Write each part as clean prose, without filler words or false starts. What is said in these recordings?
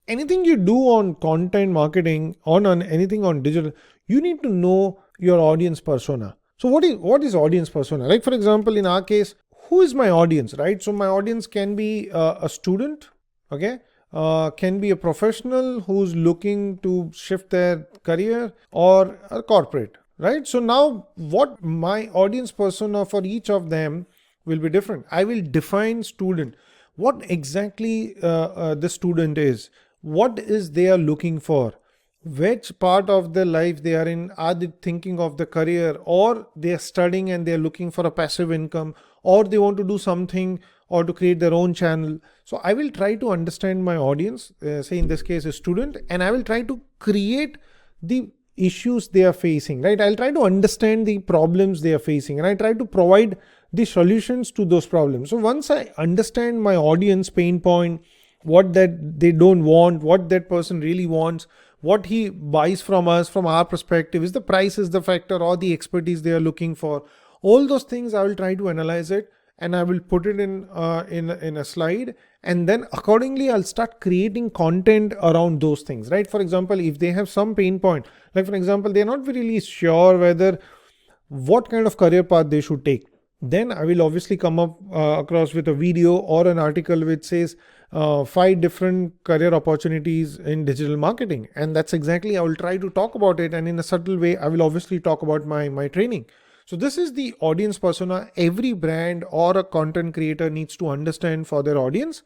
anything you do on content marketing, on anything on digital, you need to know your audience persona. So what is audience persona? Like for example, in our case, who is my audience, right? So my audience can be a student, okay? Can be a professional who's looking to shift their career, or a corporate, right? So now what my audience persona for each of them will be different. I will define student, what exactly the student is, what is they are looking for, which part of their life they are in. Are they thinking of the career, or they are studying and they are looking for a passive income, or they want to do something or to create their own channel. So I will try to understand my audience, say in this case a student, and I will try to create the issues they are facing, right? I'll try to understand the problems they are facing, and I try to provide the solutions to those problems. So once I understand my audience pain point, what that they don't want, what that person really wants, what he buys from us from our perspective, is the price is the factor, or the expertise they are looking for, all those things I will try to analyze it, and I will put it in a slide, and then accordingly I'll start creating content around those things, right? For example, if they have some pain point, like for example, they're not really sure whether what kind of career path they should take, then I will obviously come up across with a video or an article which says 5 different career opportunities in digital marketing. And that's exactly, I will try to talk about it. And in a subtle way, I will obviously talk about my training. So this is the audience persona every brand or a content creator needs to understand for their audience.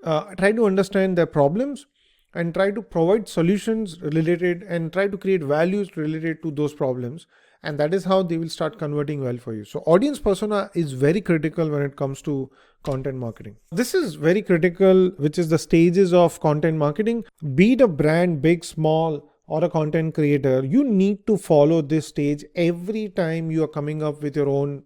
Try to understand their problems and try to provide solutions related, and try to create values related to those problems. And that is how they will start converting well for you. So audience persona is very critical when it comes to content marketing. This is very critical, which is the stages of content marketing. Be it a brand, big, small, or a content creator, you need to follow this stage every time you are coming up with your own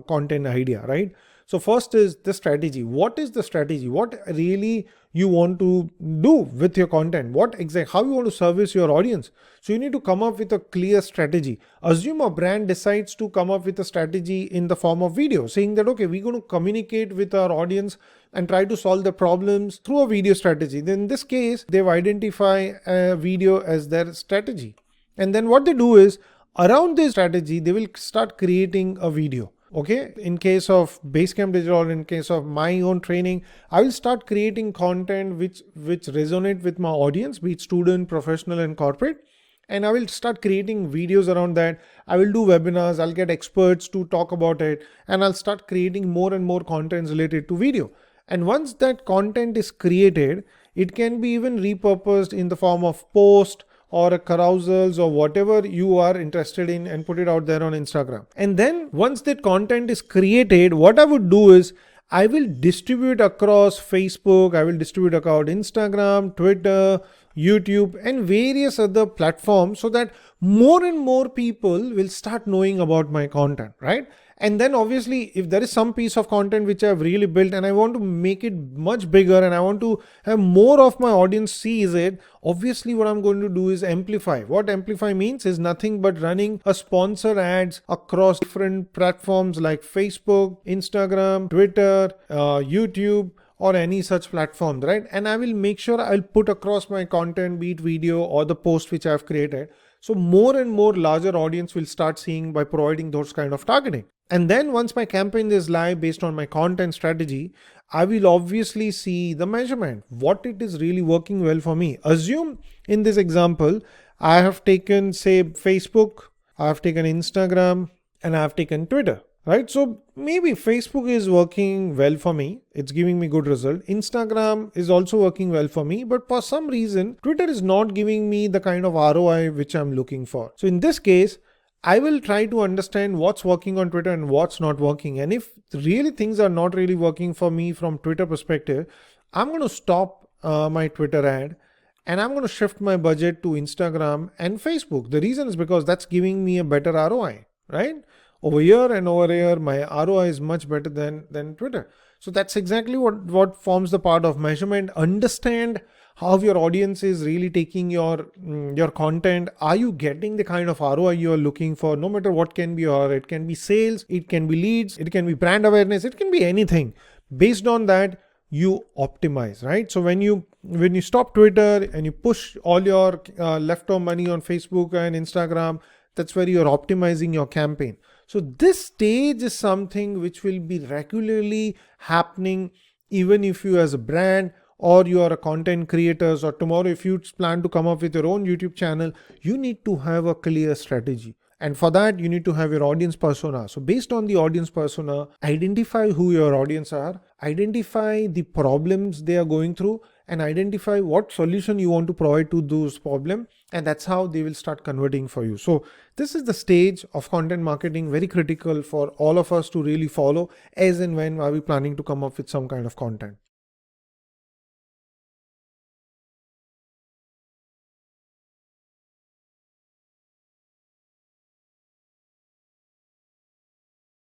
content idea, right? So first is the strategy. What is the strategy? What really you want to do with your content? How you want to service your audience? So you need to come up with a clear strategy. Assume a brand decides to come up with a strategy in the form of video, saying that, okay, we're going to communicate with our audience and try to solve the problems through a video strategy. Then in this case, they've identified a video as their strategy. And then what they do is, around this strategy, they will start creating a video. Okay, in case of Basecamp Digital, or in case of my own training, I will start creating content which resonate with my audience, be it student, professional, and corporate. And I will start creating videos around that. I will do webinars, I'll get experts to talk about it, and I'll start creating more and more contents related to video. And once that content is created, it can be even repurposed in the form of post or a carousels or whatever you are interested in, and put it out there on Instagram. And then once that content is created, what I would do is I will distribute across Facebook, I will distribute across Instagram, Twitter, YouTube, and various other platforms, so that more and more people will start knowing about my content, right? And then obviously, if there is some piece of content which I've really built and I want to make it much bigger and I want to have more of my audience sees it, obviously what I'm going to do is amplify. What amplify means is nothing but running a sponsor ads across different platforms like Facebook, Instagram, Twitter, YouTube, or any such platform, right? And I will make sure I'll put across my content, be it video or the post which I've created. So more and more larger audience will start seeing by providing those kind of targeting. And then once my campaign is live based on my content strategy, I will obviously see the measurement, what it is really working well for me. Assume in this example, I have taken, say, Facebook, I have taken Instagram, and I have taken Twitter, right? So maybe Facebook is working well for me. It's giving me good result. Instagram is also working well for me, but for some reason, Twitter is not giving me the kind of ROI which I'm looking for. So in this case, I will try to understand what's working on Twitter and what's not working. And if really things are not really working for me from Twitter perspective, I'm going to stop my Twitter ad and I'm going to shift my budget to Instagram and Facebook. The reason is because that's giving me a better ROI, right? Over here and over here, my ROI is much better than Twitter. So that's exactly what forms the part of measurement. Understand how your audience is really taking your content. Are you getting the kind of ROI you are looking for? No matter what can be, or it can be sales, it can be leads, it can be brand awareness, it can be anything. Based on that, you optimize, right? So when you when you stop Twitter and you push all your leftover money on Facebook and Instagram, that's where you're optimizing your campaign. So this stage is something which will be regularly happening, even if you as a brand or you are a content creators, or tomorrow if you plan to come up with your own YouTube channel, you need to have a clear strategy. And for that, you need to have your audience persona. So based on the audience persona, identify who your audience are, identify the problems they are going through, and identify what solution you want to provide to those problems. And that's how they will start converting for you. So this is the stage of content marketing, very critical for all of us to really follow as and when are we planning to come up with some kind of content.